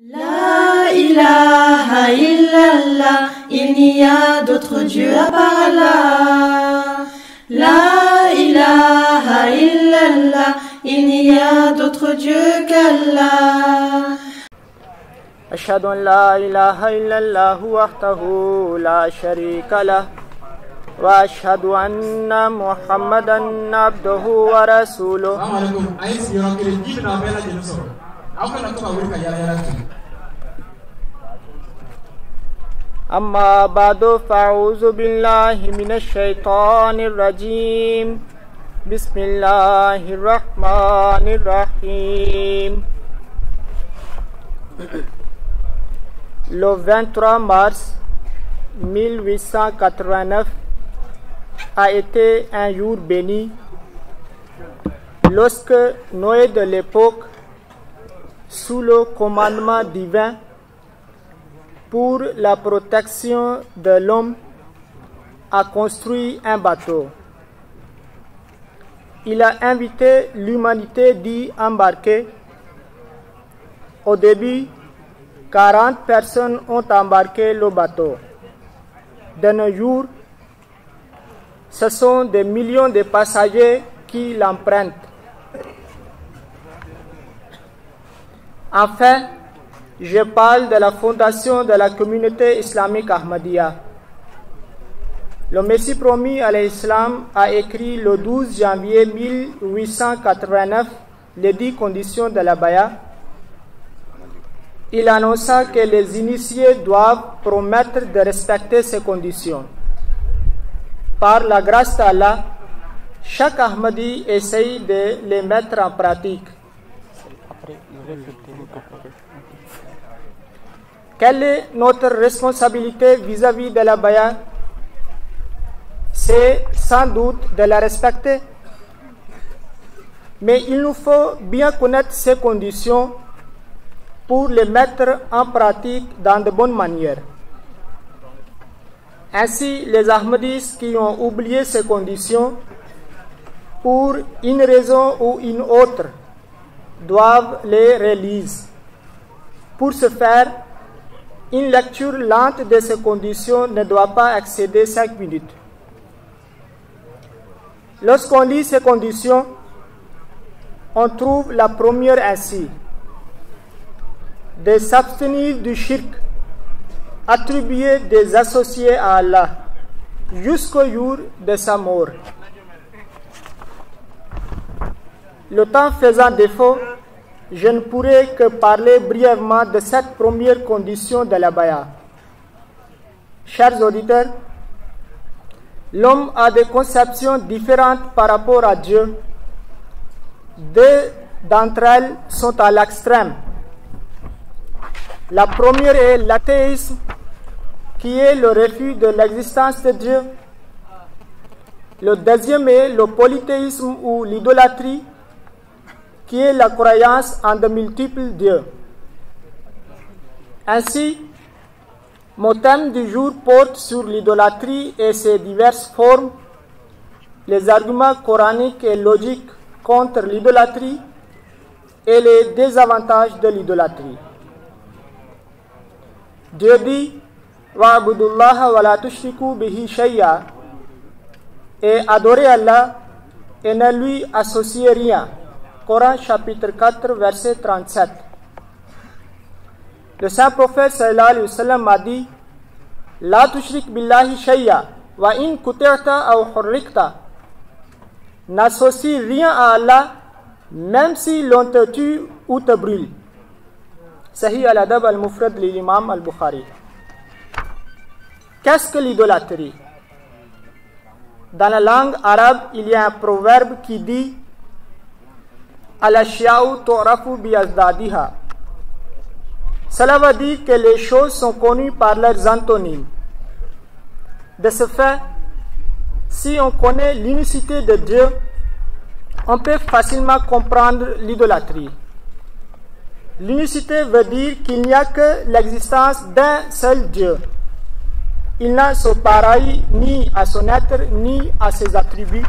La ilaha illallah, il n'y a d'autre Dieu à part Allah. La ilaha illallah, il n'y a d'autre Dieu qu'Allah. أشهد أن لا إله إلا الله وحده لا شريك له وأشهد أن محمدا عبده ورسوله. أما بعد فأعوذ بالله من الشيطان الرجيم. بسم الله الرحمن الرحيم. Le 23 mars 1889 a été un jour béni lorsque Noé de l'époque, sous le commandement divin pour la protection de l'homme, a construit un bateau. Il a invité l'humanité d'y embarquer. Au début, 40 personnes ont embarqué le bateau. De nos jours, ce sont des millions de passagers qui l'empruntent. Enfin, je parle de la fondation de la communauté islamique Ahmadiyya. Le Messie promis à l'Islam a écrit le 12 janvier 1889 les 10 conditions de la Baya. Il annonça que les initiés doivent promettre de respecter ces conditions. Par la grâce d'Allah, chaque Ahmadi essaye de les mettre en pratique. Quelle est notre responsabilité vis-à-vis de la Baya? C'est sans doute de la respecter. Mais il nous faut bien connaître ces conditions pour les mettre en pratique dans de bonnes manières. Ainsi, les Ahmadis qui ont oublié ces conditions, pour une raison ou une autre, doivent les réaliser. Pour ce faire, une lecture lente de ces conditions ne doit pas excéder 5 minutes. Lorsqu'on lit ces conditions, on trouve la première ainsi: de s'abstenir du shirk, attribuer des associés à Allah, jusqu'au jour de sa mort. Le temps faisant défaut, je ne pourrai que parler brièvement de cette première condition de la Baya. Chers auditeurs, l'homme a des conceptions différentes par rapport à Dieu. Deux d'entre elles sont à l'extrême. La première est l'athéisme, qui est le refus de l'existence de Dieu. Le deuxième est le polythéisme ou l'idolâtrie, qui est la croyance en de multiples dieux. Ainsi, mon thème du jour porte sur l'idolâtrie et ses diverses formes, les arguments coraniques et logiques contre l'idolâtrie et les désavantages de l'idolâtrie. Dieu dit Wa'budullaha wa la tushriku bihi shay'a, et adorez Allah et ne lui associez rien. Coran chapitre 4 verset 37. Le saint prophète sallallahu alayhi wa sallam a dit: La tushrik billahi shay'a wa in kutirta aw hurrikta. N'associe rien à Allah, même si l'on te tue ou te brûle. Sahih al-Adab al-Mufrad de l'imam al-Bukhari. Qu'est-ce que l'idolâtrie? Dans la langue arabe, il y a un proverbe qui dit Al-ashya'u tu'rafu bi azdadiha. Cela veut dire que les choses sont connues par leurs antonymes. De ce fait, si on connaît l'unicité de Dieu, on peut facilement comprendre l'idolâtrie. L'unicité veut dire qu'il n'y a que l'existence d'un seul Dieu. Il n'a son pareil ni à son être, ni à ses attributs.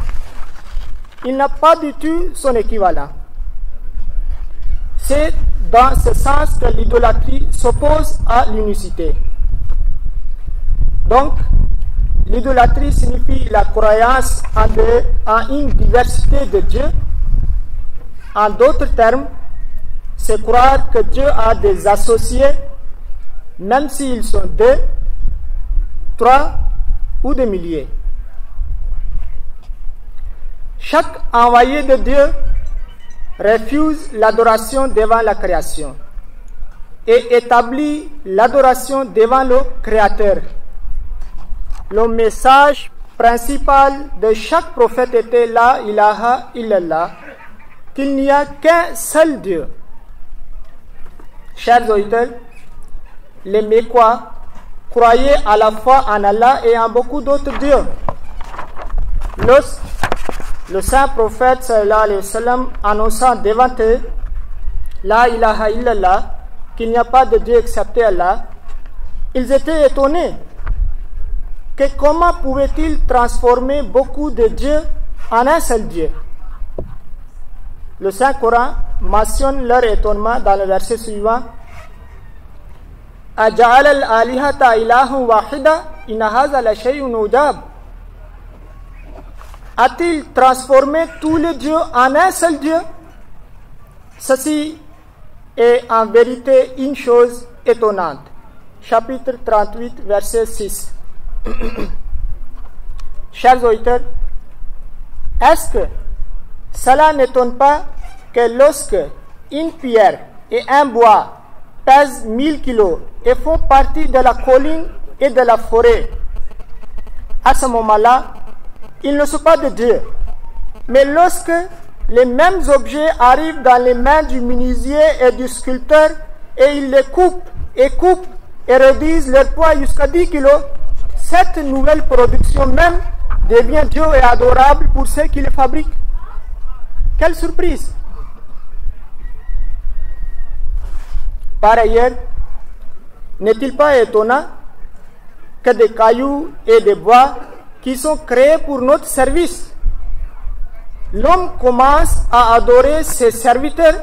Il n'a pas du tout son équivalent. C'est dans ce sens que l'idolâtrie s'oppose à l'unicité. Donc, l'idolâtrie signifie la croyance en une diversité de dieux. En d'autres termes, c'est croire que Dieu a des associés, même s'ils sont 2, 3 ou des milliers. Chaque envoyé de Dieu refuse l'adoration devant la création et établit l'adoration devant le Créateur. Le message principal de chaque prophète était la ilaha illallah, qu'il n'y a qu'un seul Dieu. Chers auditeurs, les Mécois croyaient à la fois en Allah et en beaucoup d'autres dieux. Le saint prophète sallallahu alayhi wa sallam annonçant devant eux la ilaha illallah, qu'il n'y a pas de Dieu excepté Allah, ils étaient étonnés que comment pouvaient-ils transformer beaucoup de dieux en un seul Dieu. Le Saint-Coran mentionne leur étonnement dans le verset suivant. Aja'al al-alihata ilahun wahida inna hadha la shay'un ujab. A-t-il transformé tous les dieux en un seul Dieu? Ceci est en vérité une chose étonnante. Chapitre 38, verset 6. Chers auditeurs, est-ce que cela n'étonne pas que lorsque une pierre et un bois pèsent 1000 kilos et font partie de la colline et de la forêt, à ce moment-là, ils ne sont pas de Dieu. Mais lorsque les mêmes objets arrivent dans les mains du menuisier et du sculpteur et ils les coupent et réduisent leur poids jusqu'à 10 kilos, cette nouvelle production même devient Dieu et adorable pour ceux qui les fabriquent. Quelle surprise! Par ailleurs, n'est-il pas étonnant que des cailloux et des bois qui sont créés pour notre service, l'homme commence à adorer ses serviteurs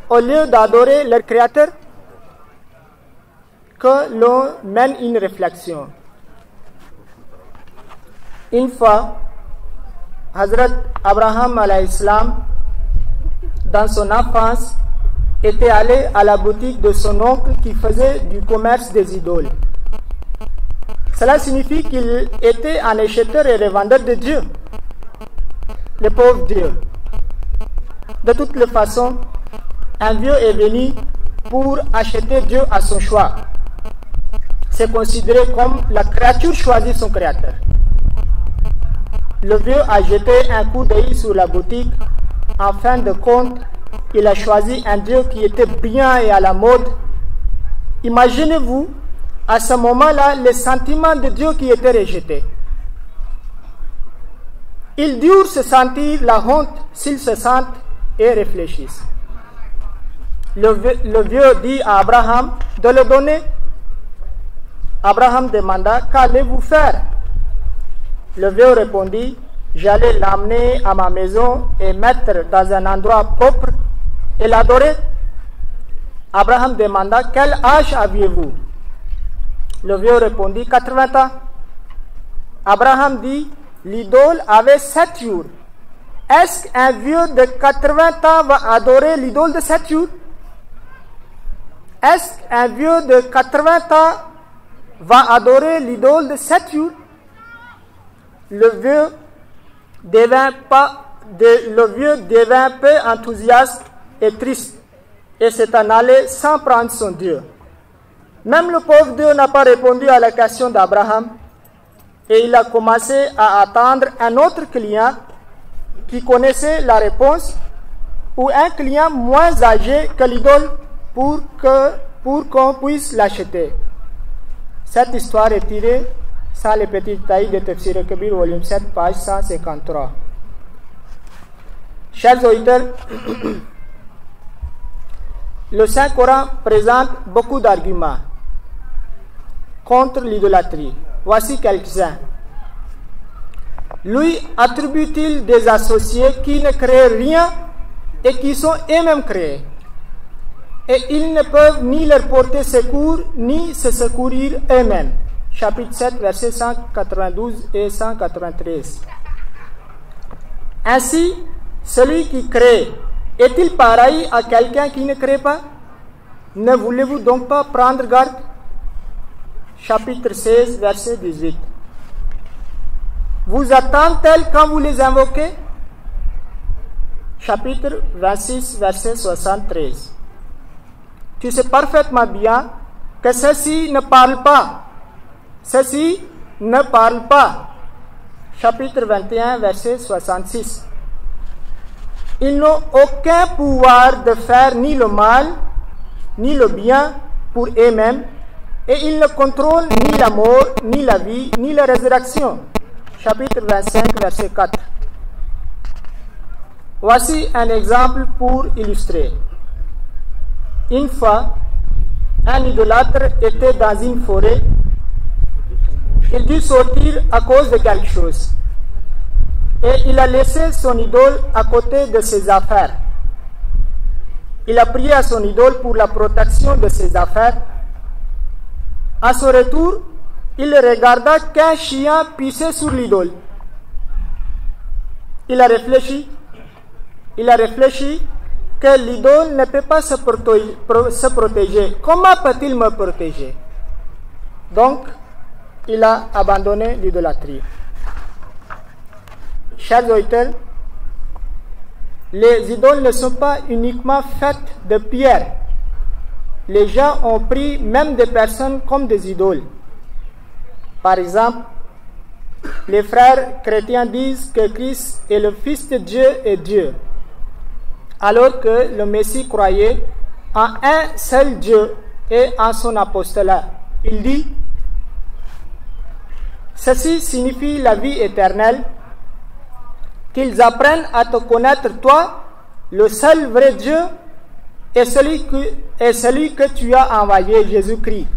au lieu d'adorer leur créateur? Que l'on mène une réflexion. Une fois, Hazrat Abraham alayhi salam, dans son enfance, était allé à la boutique de son oncle qui faisait du commerce des idoles. Cela signifie qu'il était un acheteur et revendeur de Dieu, le pauvre Dieu. De toutes les façons, un vieux est venu pour acheter Dieu à son choix. C'est considéré comme la créature choisit son créateur. Le vieux a jeté un coup d'œil sur la boutique. En fin de compte, il a choisi un Dieu qui était bien et à la mode. Imaginez-vous, à ce moment-là, les sentiments de Dieu qui étaient rejetés. Ils durent se sentir la honte s'ils se sentent et réfléchissent. Le vieux dit à Abraham de le donner. Abraham demanda, qu'allez-vous faire? Le vieux répondit, j'allais l'amener à ma maison et mettre dans un endroit propre et l'adorer. Abraham demanda, quel âge aviez-vous? Le vieux répondit, 80 ans. Abraham dit, l'idole avait 7 jours. Est-ce qu'un vieux de 80 ans va adorer l'idole de 7 jours? Est-ce qu'un vieux de 80 ans va adorer l'idole de 7 jours? Le vieux devint peu enthousiaste et triste et s'est en allé sans prendre son Dieu. Même le pauvre Dieu n'a pas répondu à la question d'Abraham et il a commencé à attendre un autre client qui connaissait la réponse ou un client moins âgé que l'idole pour qu'on puisse l'acheter. Cette histoire est tirée sans les petites tailles de Tafsir al-Kabir, volume 7, page 153. Chers auditeurs, le Saint-Coran présente beaucoup d'arguments contre l'idolâtrie. Voici quelques-uns. Lui attribue-t-il des associés qui ne créent rien et qui sont eux-mêmes créés? et ils ne peuvent ni leur porter secours, ni se secourir eux-mêmes. Chapitre 7, versets 192 et 193. Ainsi, celui qui crée, est-il pareil à quelqu'un qui ne crée pas? Ne voulez-vous donc pas prendre garde? Chapitre 16, verset 18. Vous attendent-elles quand vous les invoquez? Chapitre 26, verset 73. Tu sais parfaitement bien que ceux-ci ne parlent pas. Ceux-ci ne parlent pas. Chapitre 21, verset 66. Ils n'ont aucun pouvoir de faire ni le mal, ni le bien pour eux-mêmes, et ils ne contrôlent ni la mort, ni la vie, ni la résurrection. Chapitre 25, verset 4. Voici un exemple pour illustrer. Une fois, un idolâtre était dans une forêt. Il dut sortir à cause de quelque chose. Et il a laissé son idole à côté de ses affaires. Il a prié à son idole pour la protection de ses affaires. À son retour, il regarda qu'un chien pissait sur l'idole. Il a réfléchi que l'idole ne peut pas se protéger. Comment peut-il me protéger? Donc, il a abandonné l'idolâtrie. Chers auditeurs, les idoles ne sont pas uniquement faites de pierre. Les gens ont pris même des personnes comme des idoles. Par exemple, les frères chrétiens disent que Christ est le Fils de Dieu et Dieu, alors que le Messie croyait en un seul Dieu et en son apostolat. Il dit: ceci signifie la vie éternelle, qu'ils apprennent à te connaître toi, le seul vrai Dieu, et celui que tu as envoyé, Jésus-Christ.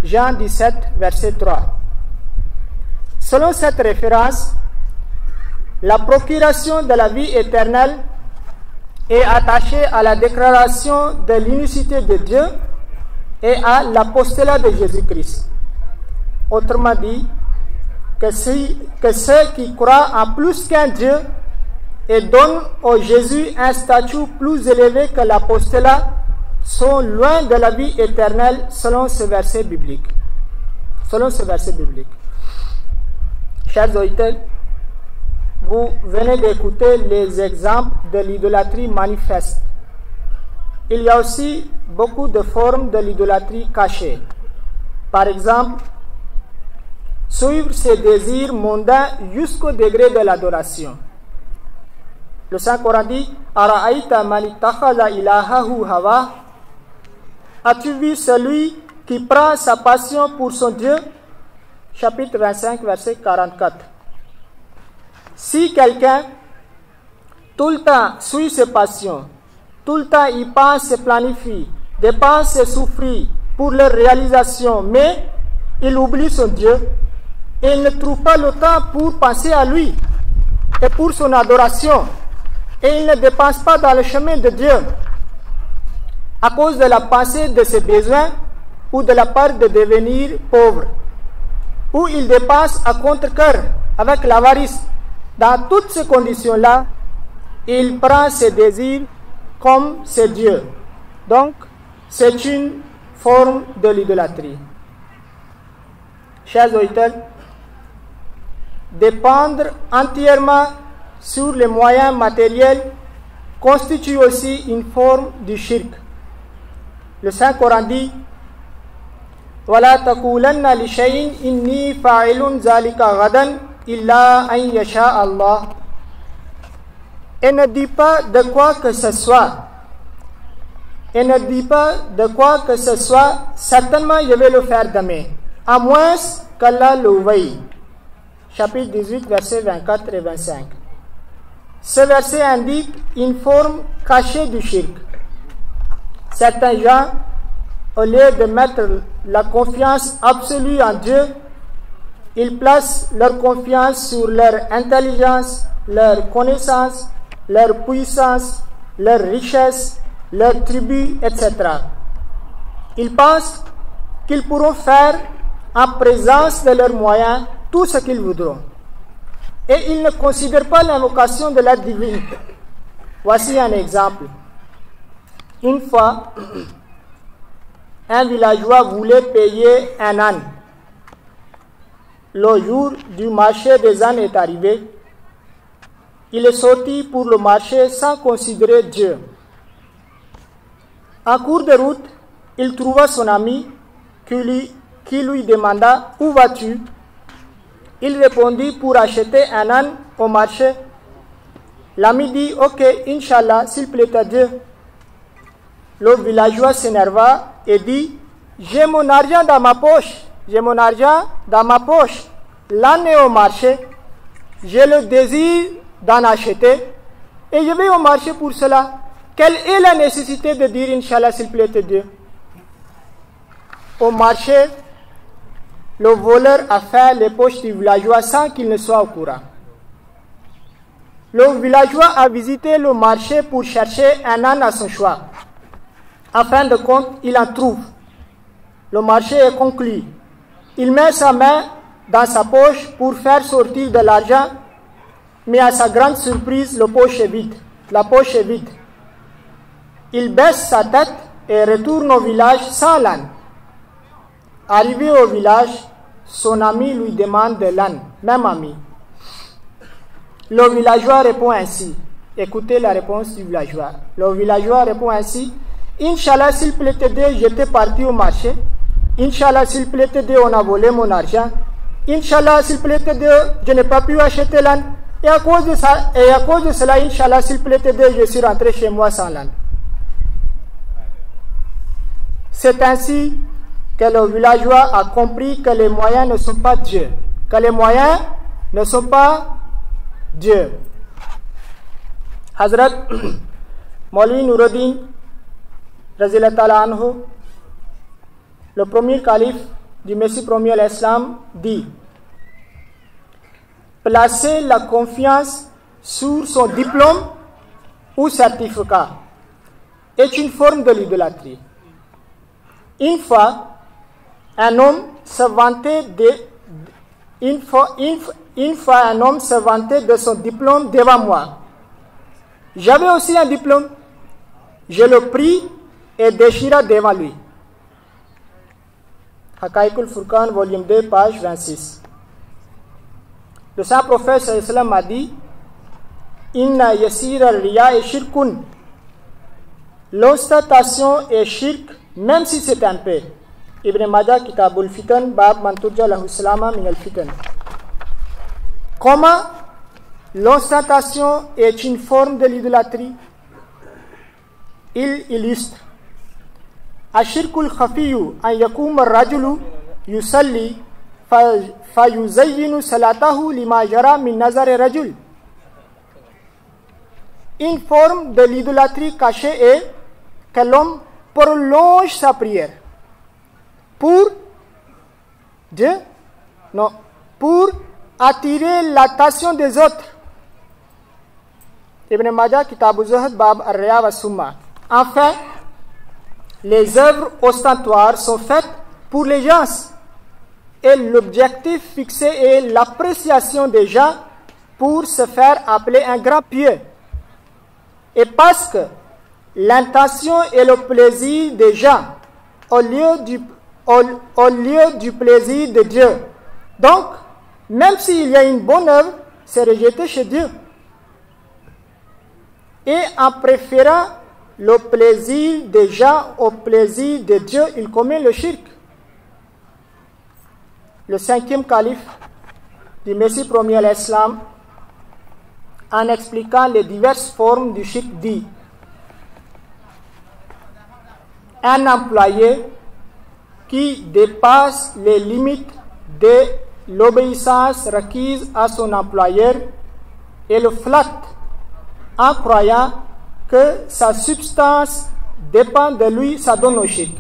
Jean 17, verset 3. Selon cette référence, la procuration de la vie éternelle est attachée à la déclaration de l'unicité de Dieu et à l'apostolat de Jésus-Christ. Autrement dit, que ceux qui croient en plus qu'un Dieu et donnent au Jésus un statut plus élevé que l'apostolat sont loin de la vie éternelle selon ce verset biblique. Chers auditeurs, vous venez d'écouter les exemples de l'idolâtrie manifeste. Il y a aussi beaucoup de formes de l'idolâtrie cachée. Par exemple, suivre ses désirs mondains jusqu'au degré de l'adoration. Le Saint-Coran dit: Ara'aïta man ittakhadha ilahahu hawa. As-tu vu celui qui prend sa passion pour son Dieu? Chapitre 25, verset 44. Si quelqu'un tout le temps suit ses passions, tout le temps il pense et planifie, dépense et souffrit pour leur réalisation, mais il oublie son Dieu, et il ne trouve pas le temps pour penser à lui et pour son adoration, et il ne dépense pas dans le chemin de Dieu à cause de la pensée de ses besoins ou de la peur de devenir pauvre, ou il dépense à contre-cœur avec l'avarice. Dans toutes ces conditions-là, il prend ses désirs comme ses dieux. Donc, c'est une forme de l'idolâtrie. Chers auditeurs, dépendre entièrement sur les moyens matériels constitue aussi une forme du shirk. Le Saint-Coran dit: وَلَا تَقُولَنَّ لِشَيْءٍ إِنِّي فَاعِلٌ ذَلِكَ غَدًا إِلَّا أَن يَشَاءَ اللَّهُ. Et ne dis pas de quoi que ce soit. Et ne dis pas de quoi que ce soit, certainement je vais le faire demain, à moins qu'Allah le veuille. Chapitre 18, versets 24 et 25. Ce verset indique une forme cachée du shirk. Certains gens, au lieu de mettre la confiance absolue en Dieu, ils placent leur confiance sur leur intelligence, leur connaissance, leur puissance, leur richesse, leurs tribus, etc. Ils pensent qu'ils pourront faire en présence de leurs moyens tout ce qu'ils voudront. Et ils ne considèrent pas l'invocation de l'aide divine. Voici un exemple. Une fois, un villageois voulait payer un âne. Le jour du marché des ânes est arrivé. Il est sorti pour le marché sans considérer Dieu. En cours de route, il trouva son ami qui lui demanda « Où vas-tu » Il répondit « Pour acheter un âne au marché ». L'ami dit « Ok, Inch'Allah, s'il plaît à Dieu ». Le villageois s'énerva et dit « J'ai mon argent dans ma poche, l'âne est au marché, j'ai le désir d'en acheter et je vais au marché pour cela. Quelle est la nécessité de dire Inch'Allah, s'il plaît à Dieu » Au marché, le voleur a fait les poches du villageois sans qu'il ne soit au courant. Le villageois a visité le marché pour chercher un âne à son choix. En fin de compte, il en trouve. Le marché est conclu. Il met sa main dans sa poche pour faire sortir de l'argent, mais à sa grande surprise, la poche est vide. Il baisse sa tête et retourne au village sans l'âne. Arrivé au village, son ami lui demande de l'âne, même ami. Le villageois répond ainsi. Écoutez la réponse du villageois. Le villageois répond ainsi. Inch'Allah, s'il plaît te Dieu, j'étais parti au marché. Inch'Allah, s'il plaît te Dieu, on a volé mon argent. Inch'Allah, s'il plaît te Dieu, je n'ai pas pu acheter l'âne. Et à cause de cela, Inch'Allah, s'il plaît te Dieu, je suis rentré chez moi sans l'âne. C'est ainsi que le villageois a compris que les moyens ne sont pas Dieu. Que les moyens ne sont pas Dieu. Hazrat Maulvi Nuruddin, Raziyallahu ta'ala anhu, le premier calife du Messie premier à l'Islam, dit: placer la confiance sur son diplôme ou certificat est une forme de l'idolâtrie. Une fois, un homme se vantait de son diplôme devant moi. J'avais aussi un diplôme. Je le pris et déchira devant lui. Haqa'iqul Furqan, volume 2, page 26. Le saint prophète sallallahu alayhi wa sallam a dit: Inna yasira riya et shirkun. L'ostentation est shirk, même si c'est un peu. Ibn Majah, Kitabul Fitan, Bab Manturja lahu salama min al-Fitan. Comment l'ostentation est une forme de l'idolâtrie? Il illustre: Ashirkul khafiyu an yakum ar-rajulu yusalli fayuzayyinu salatahu lima jara min nazar rajul. Une forme de l'idolâtrie cachée est que l'homme prolonge sa prière pour Dieu, non, pour attirer l'attention des autres. Ibn Majah, Kitab az-Zuhd, Bab ar-Riya wa Summa. Enfin, les œuvres ostentatoires sont faites pour les gens et l'objectif fixé est l'appréciation des gens pour se faire appeler un grand pieux. Et parce que l'intention est le plaisir des gens au lieu du plaisir de Dieu. Donc, même s'il y a une bonne œuvre, c'est rejeté chez Dieu. Et en préférant le plaisir des gens au plaisir de Dieu, il commet le shirk. Le cinquième calife du Messie premier à l'Islam, en expliquant les diverses formes du shirk, dit: un employé qui dépasse les limites de l'obéissance requise à son employeur et le flatte en croyant que sa substance dépend de lui, ça donne au shirk.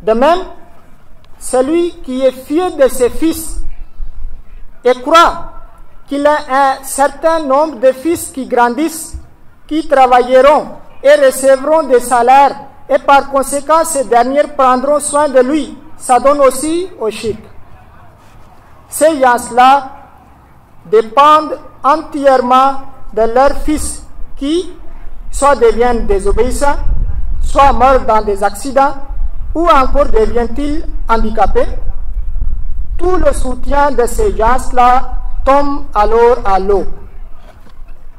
De même, celui qui est fier de ses fils et croit qu'il a un certain nombre de fils qui grandissent, qui travailleront et recevront des salaires, et par conséquent, ces dernières prendront soin de lui. Ça donne aussi au shirk. Ces gens-là dépendent entièrement de leurs fils qui soit deviennent désobéissants, soit meurent dans des accidents, ou encore deviennent-ils handicapés. Tout le soutien de ces gens-là tombe alors à l'eau.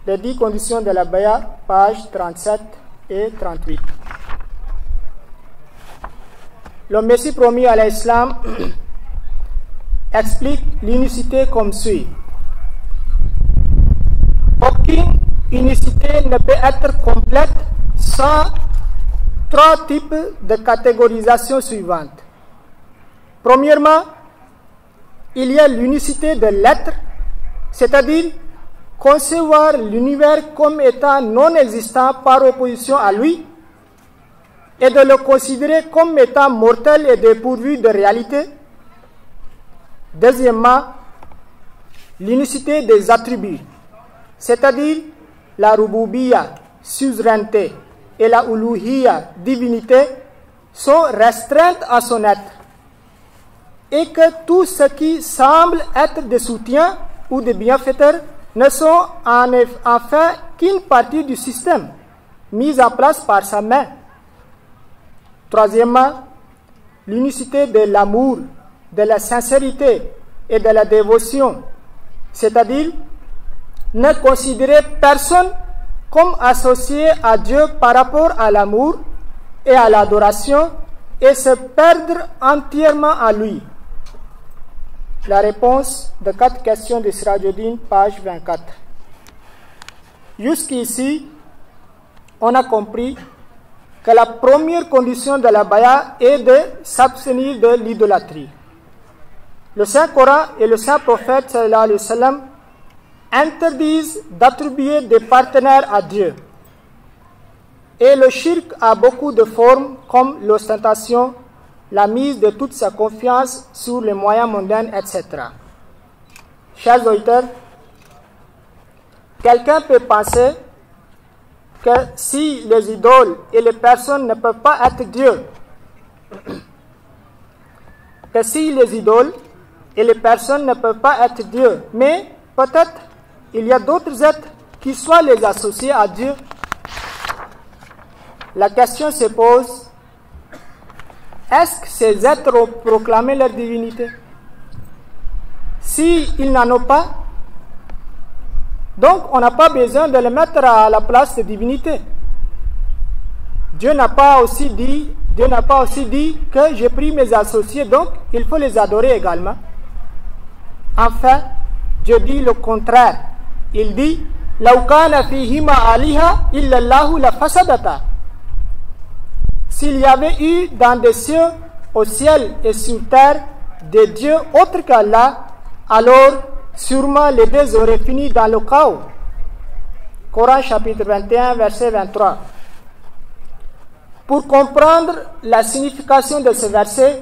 Les 10 conditions de la Baya, pages 37 et 38. Le Messie promis à l'Islam explique l'unicité comme suit. Aucune unicité ne peut être complète sans 3 types de catégorisation suivantes. Premièrement, il y a l'unicité de l'être, c'est-à-dire concevoir l'univers comme étant non existant par opposition à lui, et de le considérer comme étant mortel et dépourvu de réalité. Deuxièmement, l'unicité des attributs, c'est-à-dire la rububiyya, suzeraineté, et la uluhiyya, divinité, sont restreintes à son être, et que tout ce qui semble être des soutiens ou des bienfaiteurs ne sont en fait qu'une partie du système mis en place par sa main. Troisièmement, l'unicité de l'amour, de la sincérité et de la dévotion, c'est-à-dire ne considérer personne comme associé à Dieu par rapport à l'amour et à l'adoration et se perdre entièrement à lui. La réponse de 4 questions de Sirajuddin, page 24. Jusqu'ici, on a compris que la première condition de la Baya est de s'abstenir de l'idolâtrie. Le Saint-Coran et le Saint-Prophète sallallahu alayhi wa sallam interdisent d'attribuer des partenaires à Dieu. Et le shirk a beaucoup de formes comme l'ostentation, la mise de toute sa confiance sur les moyens mondains, etc. Chers auditeurs, quelqu'un peut penser que si les idoles et les personnes ne peuvent pas être Dieu, que si les idoles et les personnes ne peuvent pas être Dieu, mais peut-être il y a d'autres êtres qui soient les associés à Dieu. La question se pose, est-ce que ces êtres ont proclamé leur divinité? S'ils n'en ont pas, donc on n'a pas besoin de les mettre à la place de divinité. Dieu n'a pas aussi dit que j'ai pris mes associés, donc il faut les adorer également. Enfin, Dieu dit le contraire. Il dit لَوْ كَانَ فِيهِمَا آلِهَةٌ إِلَّا اللَّهُ لَفَسَدَتَا. S'il y avait eu dans des cieux, au ciel et sur terre, des dieux autres qu'Allah, alors sûrement les deux auraient fini dans le chaos. Coran chapitre 21, verset 23. Pour comprendre la signification de ce verset,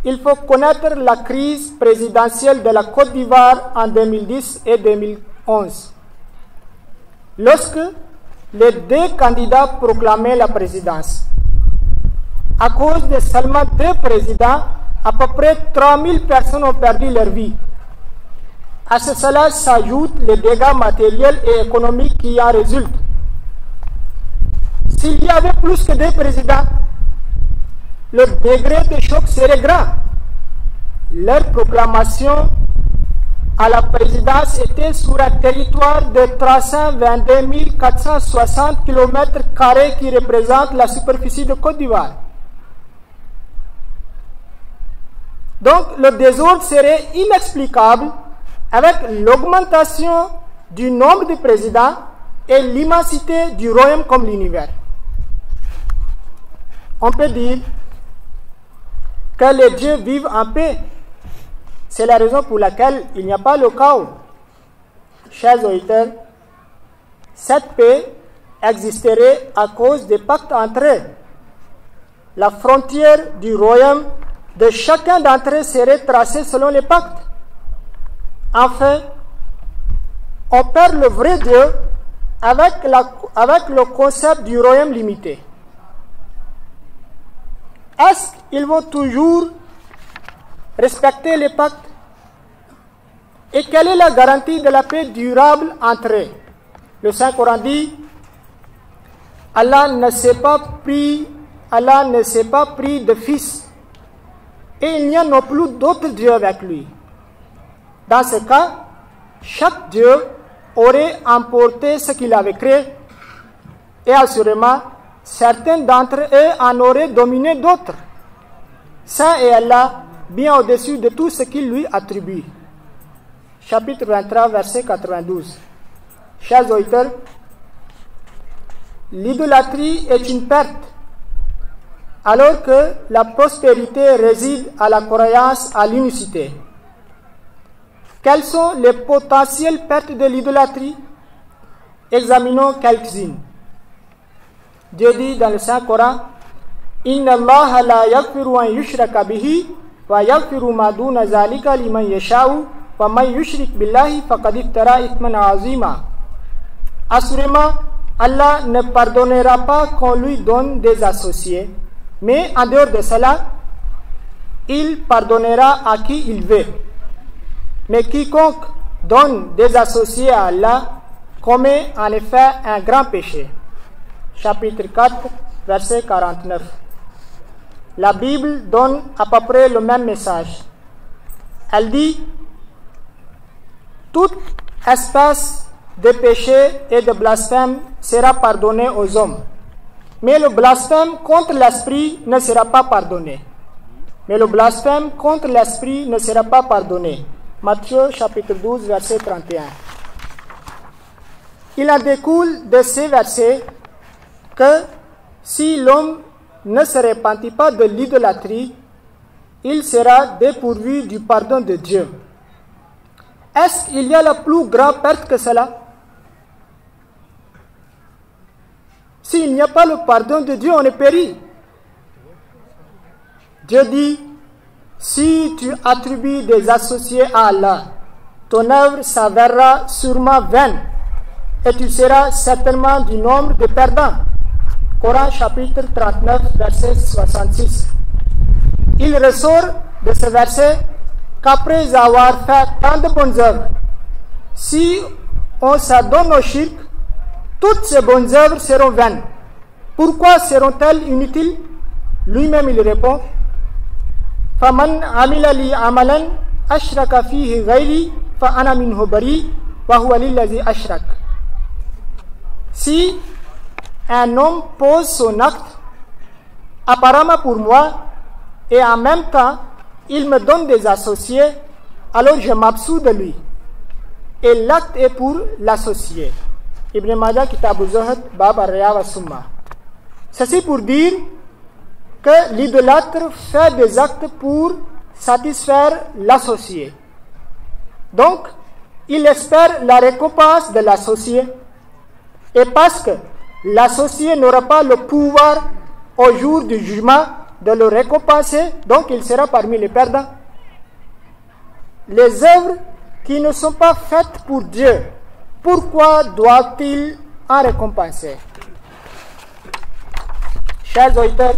il faut connaître la crise présidentielle de la Côte d'Ivoire en 2010 et 2011. Lorsque les 2 candidats proclamaient la présidence, à cause de seulement 2 présidents, à peu près 3000 personnes ont perdu leur vie. À cela s'ajoutent les dégâts matériels et économiques qui en résultent. S'il y avait plus que 2 présidents, le degré de choc serait grand. Leur proclamation à la présidence était sur un territoire de 322 460 km² qui représente la superficie de Côte d'Ivoire. Donc le désordre serait inexplicable avec l'augmentation du nombre de présidents et l'immensité du royaume comme l'univers. On peut dire que les dieux vivent en paix. C'est la raison pour laquelle il n'y a pas le chaos. Chers auditeurs, cette paix existerait à cause des pactes entre eux. La frontière du royaume de chacun d'entre eux serait tracée selon les pactes. Enfin, on perd le vrai Dieu avec le concept du royaume limité? Est-ce qu'ils vont toujours respecter les pactes? Et quelle est la garantie de la paix durable entre eux? Le Saint-Coran dit, Allah ne s'est pas pris de fils, et il n'y a non plus d'autres dieux avec lui. Dans ce cas, chaque dieu aurait emporté ce qu'il avait créé, et assurément, certains d'entre eux en auraient dominé d'autres. Saint est Allah, bien au-dessus de tout ce qu'il lui attribue. Chapitre 23, verset 92. Chers auditeurs, l'idolâtrie est une perte, alors que la prospérité réside à la croyance à l'unicité. Quelles sont les potentielles pertes de l'idolâtrie? Examinons quelques-unes. Dieu dit dans le Saint-Coran, Inna Allah la yaghfiru an yushraka bihi wa yaghfiru ma duna zalika liman yasha'u wa man yushrik billahi faqad iftara ithman azima. Assurément, Allah ne pardonnera pas qu'on lui donne des associés, mais en dehors de cela, il pardonnera à qui il veut. Mais quiconque donne des associés à Allah commet en effet un grand péché. Chapitre 4, verset 49. La Bible donne à peu près le même message. Elle dit, toute espèce de péché et de blasphème sera pardonné aux hommes. Mais le blasphème contre l'esprit ne sera pas pardonné. Matthieu chapitre 12, verset 31. Il en découle de ces versets que si l'homme ne se repentit pas de l'idolâtrie, il sera dépourvu du pardon de Dieu. Est-ce qu'il y a la plus grande perte que cela? S'il n'y a pas le pardon de Dieu, on est péri. Dieu dit, si tu attribues des associés à Allah, ton œuvre s'avérera sûrement vaine et tu seras certainement du nombre de perdants. Coran chapitre 39, verset 66. Il ressort de ce verset qu'après avoir fait tant de bonnes œuvres, si on s'adonne au shirk, toutes ces bonnes œuvres seront vaines. Pourquoi seront-elles inutiles? Lui-même il répond, فَمَنْ عَمِلَ لِي عَمَلًا أَشْرَكَ فِيهِ غَيْرِي فَأَنَا مِنْهُ بَرِيءٌ وَهُوَ لِلَّذِي أَشْرَكَ. Si un homme pose son acte apparemment pour moi et en même temps il me donne des associés, alors je m'absous de lui. Et l'acte est pour l'associé. Ibn Majah Kitab al-Zuhd, Bab al-Riya wa Summa. Ceci pour dire que l'idolâtre fait des actes pour satisfaire l'associé. Donc, il espère la récompense de l'associé. Et parce que l'associé n'aura pas le pouvoir au jour du jugement de le récompenser, donc il sera parmi les perdants. Les œuvres qui ne sont pas faites pour Dieu, pourquoi doit-il en récompenser? Chers auditeurs,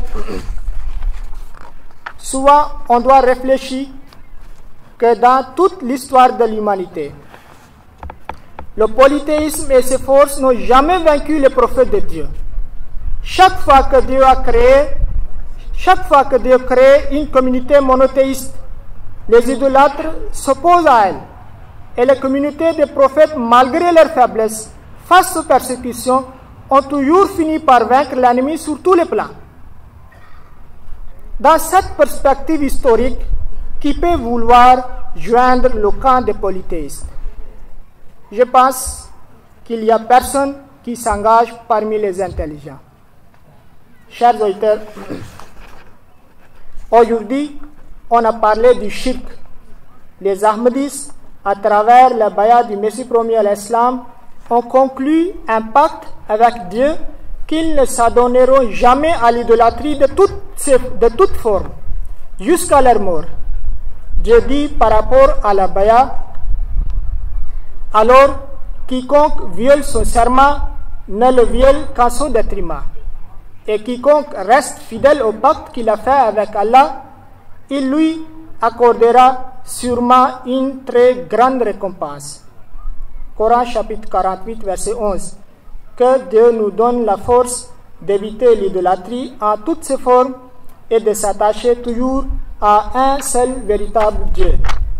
souvent on doit réfléchir que dans toute l'histoire de l'humanité, le polythéisme et ses forces n'ont jamais vaincu les prophètes de Dieu. Chaque fois que Dieu crée une communauté monothéiste, les idolâtres s'opposent à elle. Et les communautés des prophètes, malgré leur faiblesse, face aux persécutions, ont toujours fini par vaincre l'ennemi sur tous les plans. Dans cette perspective historique, qui peut vouloir joindre le camp des polythéistes? Je pense qu'il n'y a personne qui s'engage parmi les intelligents. Chers auditeurs, aujourd'hui, on a parlé du shirk. Les Ahmadis, à travers la bayat du Messie promis à l'Islam, ont conclu un pacte avec Dieu qu'ils ne s'adonneront jamais à l'idolâtrie de toute forme, jusqu'à leur mort. Dieu dit par rapport à la bayat, alors quiconque viole son serment ne le viole qu'à son détriment. Et quiconque reste fidèle au pacte qu'il a fait avec Allah, il lui accordera sûrement une très grande récompense. Coran chapitre 48 verset 11. Que Dieu nous donne la force d'éviter l'idolâtrie en toutes ses formes et de s'attacher toujours à un seul véritable Dieu.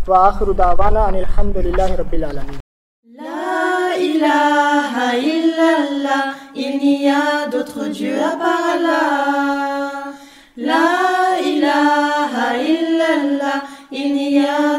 Wa akhiru da'wana anil hamdulillahi rabbil alamin. La ilaha illallah, il n'y a d'autre Dieu à part Allah. La ilaha illallah, il n'y a